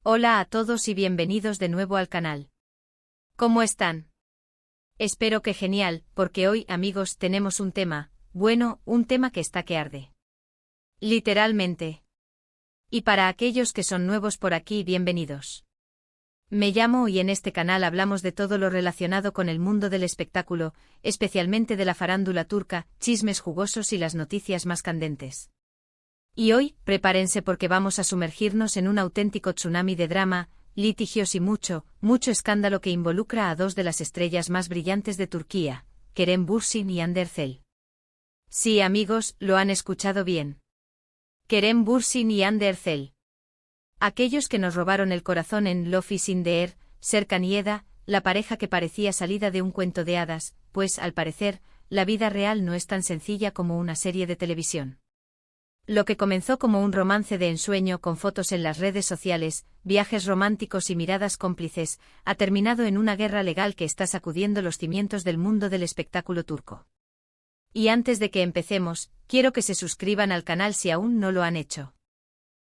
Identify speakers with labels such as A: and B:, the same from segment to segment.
A: Hola a todos y bienvenidos de nuevo al canal. ¿Cómo están? Espero que genial, porque hoy, amigos, tenemos un tema, bueno, un tema que está que arde. Literalmente. Y para aquellos que son nuevos por aquí, bienvenidos. Me llamo y en este canal hablamos de todo lo relacionado con el mundo del espectáculo, especialmente de la farándula turca, chismes jugosos y las noticias más candentes. Y hoy, prepárense porque vamos a sumergirnos en un auténtico tsunami de drama, litigios y mucho escándalo que involucra a dos de las estrellas más brillantes de Turquía, Kerem Bürsin y Hande Erçel. Sí, amigos, lo han escuchado bien. Kerem Bürsin y Hande Erçel. Aquellos que nos robaron el corazón en Love is in the Air, Serkan y Eda, la pareja que parecía salida de un cuento de hadas, pues, al parecer, la vida real no es tan sencilla como una serie de televisión. Lo que comenzó como un romance de ensueño con fotos en las redes sociales, viajes románticos y miradas cómplices, ha terminado en una guerra legal que está sacudiendo los cimientos del mundo del espectáculo turco. Y antes de que empecemos, quiero que se suscriban al canal si aún no lo han hecho.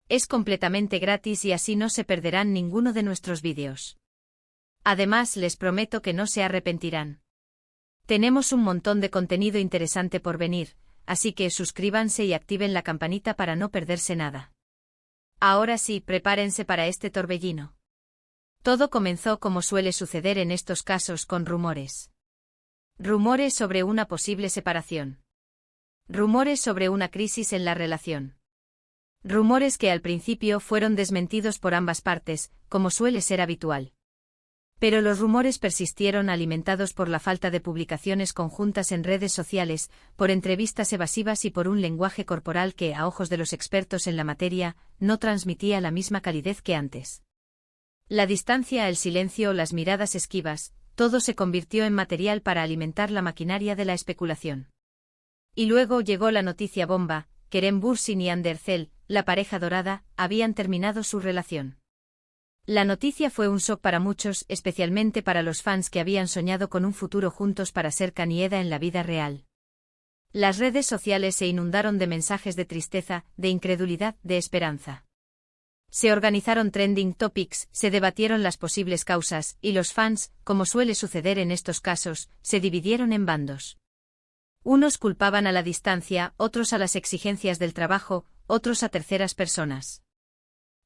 A: Es completamente gratis y así no se perderán ninguno de nuestros vídeos. Además, les prometo que no se arrepentirán. Tenemos un montón de contenido interesante por venir, así que suscríbanse y activen la campanita para no perderse nada. Ahora sí, prepárense para este torbellino. Todo comenzó como suele suceder en estos casos con rumores. Rumores sobre una posible separación. Rumores sobre una crisis en la relación. Rumores que al principio fueron desmentidos por ambas partes, como suele ser habitual. Pero los rumores persistieron alimentados por la falta de publicaciones conjuntas en redes sociales, por entrevistas evasivas y por un lenguaje corporal que, a ojos de los expertos en la materia, no transmitía la misma calidez que antes. La distancia, el silencio, las miradas esquivas, todo se convirtió en material para alimentar la maquinaria de la especulación. Y luego llegó la noticia bomba: Kerem Bürsin y Hande Erçel, la pareja dorada, habían terminado su relación. La noticia fue un shock para muchos, especialmente para los fans que habían soñado con un futuro juntos para Serkan y Eda en la vida real. Las redes sociales se inundaron de mensajes de tristeza, de incredulidad, de esperanza. Se organizaron trending topics, se debatieron las posibles causas, y los fans, como suele suceder en estos casos, se dividieron en bandos. Unos culpaban a la distancia, otros a las exigencias del trabajo, otros a terceras personas.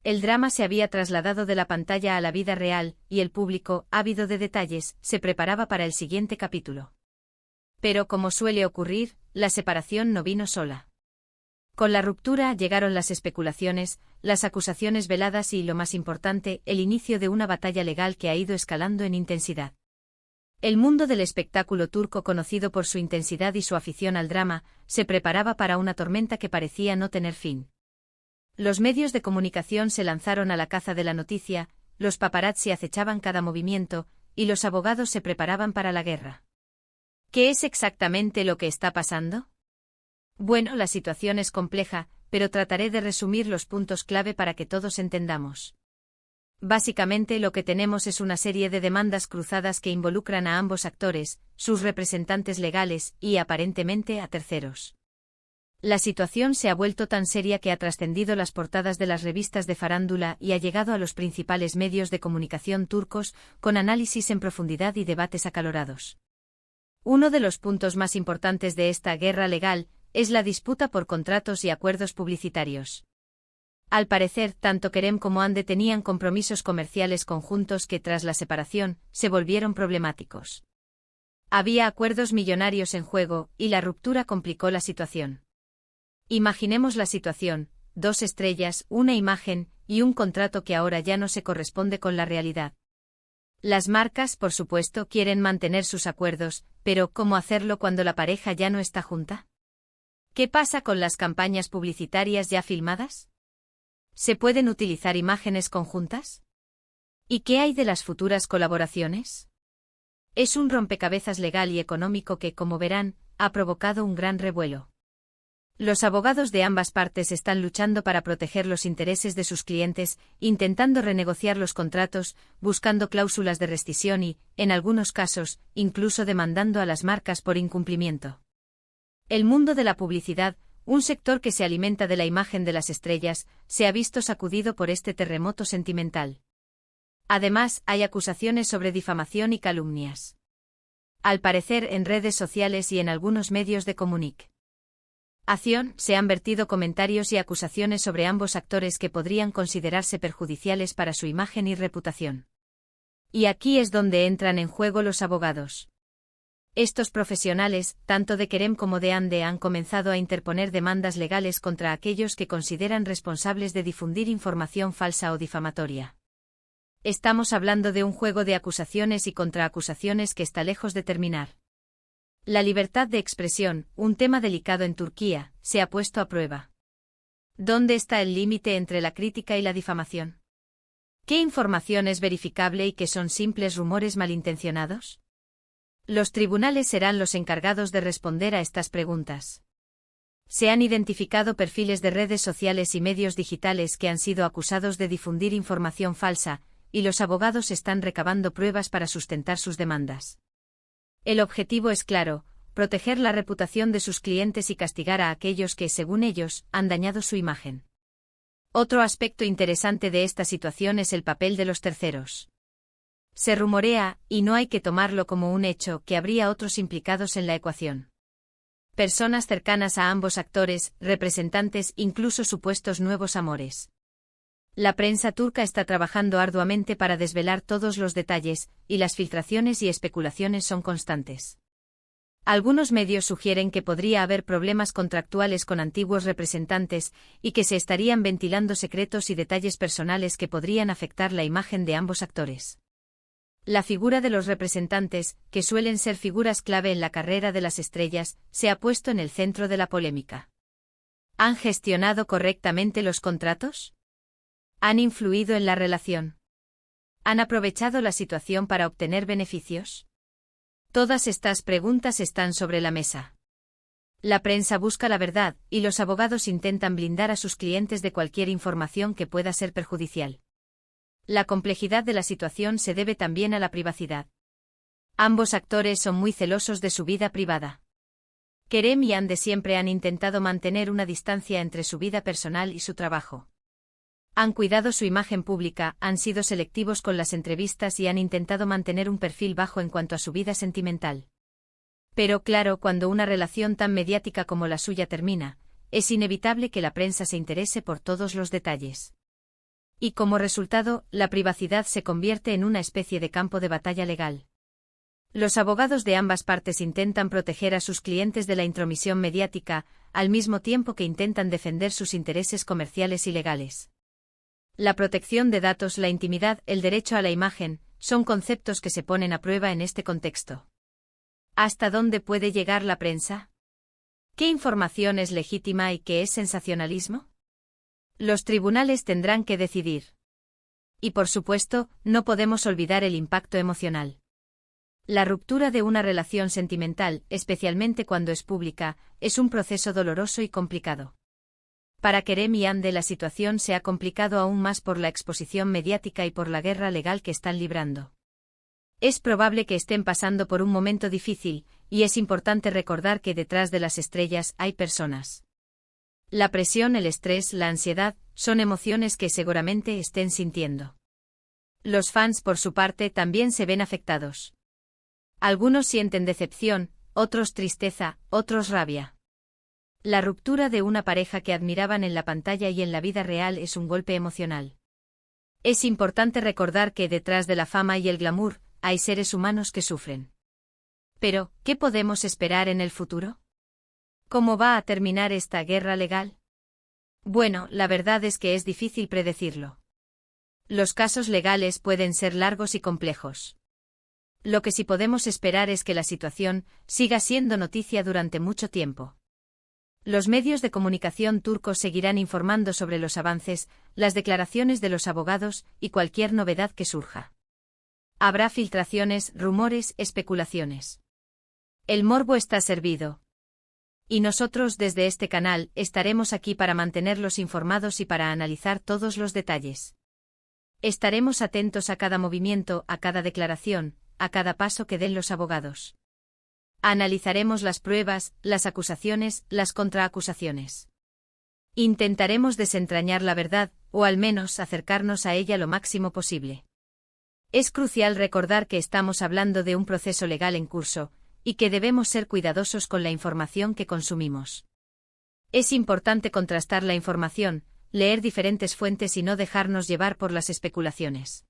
A: El drama se había trasladado de la pantalla a la vida real, y el público, ávido de detalles, se preparaba para el siguiente capítulo. Pero como suele ocurrir, la separación no vino sola. Con la ruptura llegaron las especulaciones, las acusaciones veladas y, lo más importante, el inicio de una batalla legal que ha ido escalando en intensidad. El mundo del espectáculo turco, conocido por su intensidad y su afición al drama, se preparaba para una tormenta que parecía no tener fin. Los medios de comunicación se lanzaron a la caza de la noticia, los paparazzi acechaban cada movimiento, y los abogados se preparaban para la guerra. ¿Qué es exactamente lo que está pasando? Bueno, la situación es compleja, pero trataré de resumir los puntos clave para que todos entendamos. Básicamente lo que tenemos es una serie de demandas cruzadas que involucran a ambos actores, sus representantes legales y, aparentemente, a terceros. La situación se ha vuelto tan seria que ha trascendido las portadas de las revistas de farándula y ha llegado a los principales medios de comunicación turcos, con análisis en profundidad y debates acalorados. Uno de los puntos más importantes de esta guerra legal es la disputa por contratos y acuerdos publicitarios. Al parecer, tanto Kerem como Hande tenían compromisos comerciales conjuntos que, tras la separación, se volvieron problemáticos. Había acuerdos millonarios en juego, y la ruptura complicó la situación. Imaginemos la situación: dos estrellas, una imagen, y un contrato que ahora ya no se corresponde con la realidad. Las marcas, por supuesto, quieren mantener sus acuerdos, pero ¿cómo hacerlo cuando la pareja ya no está junta? ¿Qué pasa con las campañas publicitarias ya filmadas? ¿Se pueden utilizar imágenes conjuntas? ¿Y qué hay de las futuras colaboraciones? Es un rompecabezas legal y económico que, como verán, ha provocado un gran revuelo. Los abogados de ambas partes están luchando para proteger los intereses de sus clientes, intentando renegociar los contratos, buscando cláusulas de rescisión y, en algunos casos, incluso demandando a las marcas por incumplimiento. El mundo de la publicidad, Un sector que se alimenta de la imagen de las estrellas se ha visto sacudido por este terremoto sentimental. Además, hay acusaciones sobre difamación y calumnias. Al parecer, en redes sociales y en algunos medios de comunicación se han vertido comentarios y acusaciones sobre ambos actores que podrían considerarse perjudiciales para su imagen y reputación. Y aquí es donde entran en juego los abogados. Estos profesionales, tanto de Kerem como de Hande, han comenzado a interponer demandas legales contra aquellos que consideran responsables de difundir información falsa o difamatoria. Estamos hablando de un juego de acusaciones y contraacusaciones que está lejos de terminar. La libertad de expresión, un tema delicado en Turquía, se ha puesto a prueba. ¿Dónde está el límite entre la crítica y la difamación? ¿Qué información es verificable y qué son simples rumores malintencionados? Los tribunales serán los encargados de responder a estas preguntas. Se han identificado perfiles de redes sociales y medios digitales que han sido acusados de difundir información falsa, y los abogados están recabando pruebas para sustentar sus demandas. El objetivo es claro: proteger la reputación de sus clientes y castigar a aquellos que, según ellos, han dañado su imagen. Otro aspecto interesante de esta situación es el papel de los terceros. Se rumorea, y no hay que tomarlo como un hecho, que habría otros implicados en la ecuación. Personas cercanas a ambos actores, representantes, incluso supuestos nuevos amores. La prensa turca está trabajando arduamente para desvelar todos los detalles, y las filtraciones y especulaciones son constantes. Algunos medios sugieren que podría haber problemas contractuales con antiguos representantes y que se estarían ventilando secretos y detalles personales que podrían afectar la imagen de ambos actores. La figura de los representantes, que suelen ser figuras clave en la carrera de las estrellas, se ha puesto en el centro de la polémica. ¿Han gestionado correctamente los contratos? ¿Han influido en la relación? ¿Han aprovechado la situación para obtener beneficios? Todas estas preguntas están sobre la mesa. La prensa busca la verdad, y los abogados intentan blindar a sus clientes de cualquier información que pueda ser perjudicial. La complejidad de la situación se debe también a la privacidad. Ambos actores son muy celosos de su vida privada. Kerem y Hande siempre han intentado mantener una distancia entre su vida personal y su trabajo. Han cuidado su imagen pública, han sido selectivos con las entrevistas y han intentado mantener un perfil bajo en cuanto a su vida sentimental. Pero claro, cuando una relación tan mediática como la suya termina, es inevitable que la prensa se interese por todos los detalles. Y como resultado, la privacidad se convierte en una especie de campo de batalla legal. Los abogados de ambas partes intentan proteger a sus clientes de la intromisión mediática, al mismo tiempo que intentan defender sus intereses comerciales y legales. La protección de datos, la intimidad, el derecho a la imagen, son conceptos que se ponen a prueba en este contexto. ¿Hasta dónde puede llegar la prensa? ¿Qué información es legítima y qué es sensacionalismo? Los tribunales tendrán que decidir. Y por supuesto, no podemos olvidar el impacto emocional. La ruptura de una relación sentimental, especialmente cuando es pública, es un proceso doloroso y complicado. Para Kerem y Hande la situación se ha complicado aún más por la exposición mediática y por la guerra legal que están librando. Es probable que estén pasando por un momento difícil, y es importante recordar que detrás de las estrellas hay personas. La presión, el estrés, la ansiedad, son emociones que seguramente estén sintiendo. Los fans, por su parte, también se ven afectados. Algunos sienten decepción, otros tristeza, otros rabia. La ruptura de una pareja que admiraban en la pantalla y en la vida real es un golpe emocional. Es importante recordar que detrás de la fama y el glamour, hay seres humanos que sufren. Pero, ¿qué podemos esperar en el futuro? ¿Cómo va a terminar esta guerra legal? Bueno, la verdad es que es difícil predecirlo. Los casos legales pueden ser largos y complejos. Lo que sí podemos esperar es que la situación siga siendo noticia durante mucho tiempo. Los medios de comunicación turcos seguirán informando sobre los avances, las declaraciones de los abogados y cualquier novedad que surja. Habrá filtraciones, rumores, especulaciones. El morbo está servido. Y nosotros desde este canal estaremos aquí para mantenerlos informados y para analizar todos los detalles. Estaremos atentos a cada movimiento, a cada declaración, a cada paso que den los abogados. Analizaremos las pruebas, las acusaciones, las contraacusaciones. Intentaremos desentrañar la verdad, o al menos acercarnos a ella lo máximo posible. Es crucial recordar que estamos hablando de un proceso legal en curso, y que debemos ser cuidadosos con la información que consumimos. Es importante contrastar la información, leer diferentes fuentes y no dejarnos llevar por las especulaciones.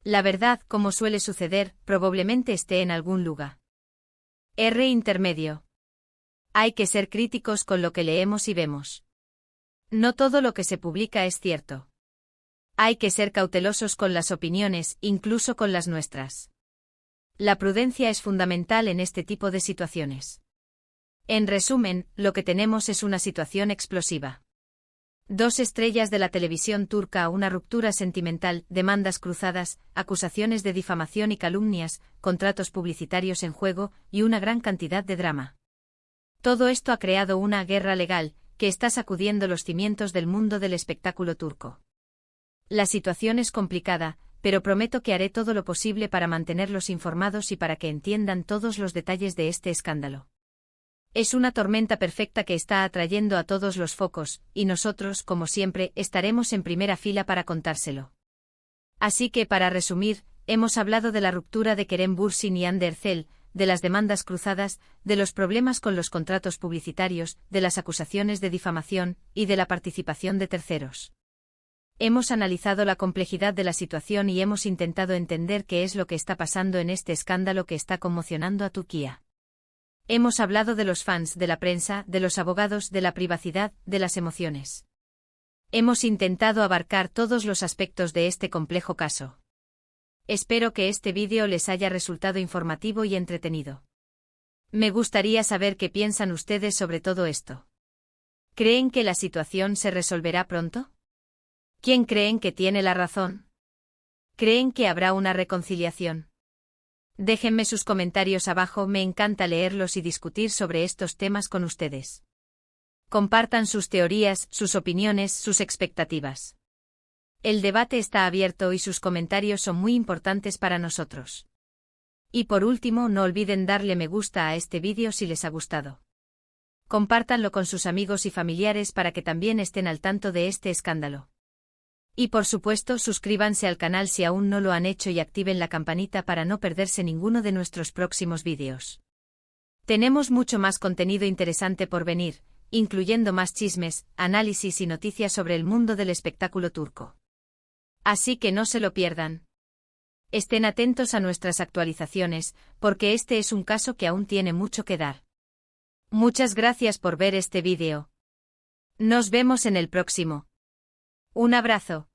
A: La verdad, como suele suceder, probablemente esté en algún lugar. R. Intermedio. Hay que ser críticos con lo que leemos y vemos. No todo lo que se publica es cierto. Hay que ser cautelosos con las opiniones, incluso con las nuestras. La prudencia es fundamental en este tipo de situaciones. En resumen, lo que tenemos es una situación explosiva. 2 estrellas de la televisión turca, una ruptura sentimental, demandas cruzadas, acusaciones de difamación y calumnias, contratos publicitarios en juego y una gran cantidad de drama. Todo esto ha creado una guerra legal, que está sacudiendo los cimientos del mundo del espectáculo turco. La situación es complicada, pero prometo que haré todo lo posible para mantenerlos informados y para que entiendan todos los detalles de este escándalo. Es una tormenta perfecta que está atrayendo a todos los focos, y nosotros, como siempre, estaremos en primera fila para contárselo. Así que, para resumir, hemos hablado de la ruptura de Kerem Bürsin y Hande Erçel, de las demandas cruzadas, de los problemas con los contratos publicitarios, de las acusaciones de difamación, y de la participación de terceros. Hemos analizado la complejidad de la situación y hemos intentado entender qué es lo que está pasando en este escándalo que está conmocionando a Turquía. Hemos hablado de los fans, de la prensa, de los abogados, de la privacidad, de las emociones. Hemos intentado abarcar todos los aspectos de este complejo caso. Espero que este vídeo les haya resultado informativo y entretenido. Me gustaría saber qué piensan ustedes sobre todo esto. ¿Creen que la situación se resolverá pronto? ¿Quién creen que tiene la razón? ¿Creen que habrá una reconciliación? Déjenme sus comentarios abajo, me encanta leerlos y discutir sobre estos temas con ustedes. Compartan sus teorías, sus opiniones, sus expectativas. El debate está abierto y sus comentarios son muy importantes para nosotros. Y por último, no olviden darle me gusta a este vídeo si les ha gustado. Compártanlo con sus amigos y familiares para que también estén al tanto de este escándalo. Y por supuesto, suscríbanse al canal si aún no lo han hecho y activen la campanita para no perderse ninguno de nuestros próximos vídeos. Tenemos mucho más contenido interesante por venir, incluyendo más chismes, análisis y noticias sobre el mundo del espectáculo turco. Así que no se lo pierdan. Estén atentos a nuestras actualizaciones, porque este es un caso que aún tiene mucho que dar. Muchas gracias por ver este vídeo. Nos vemos en el próximo. Un abrazo.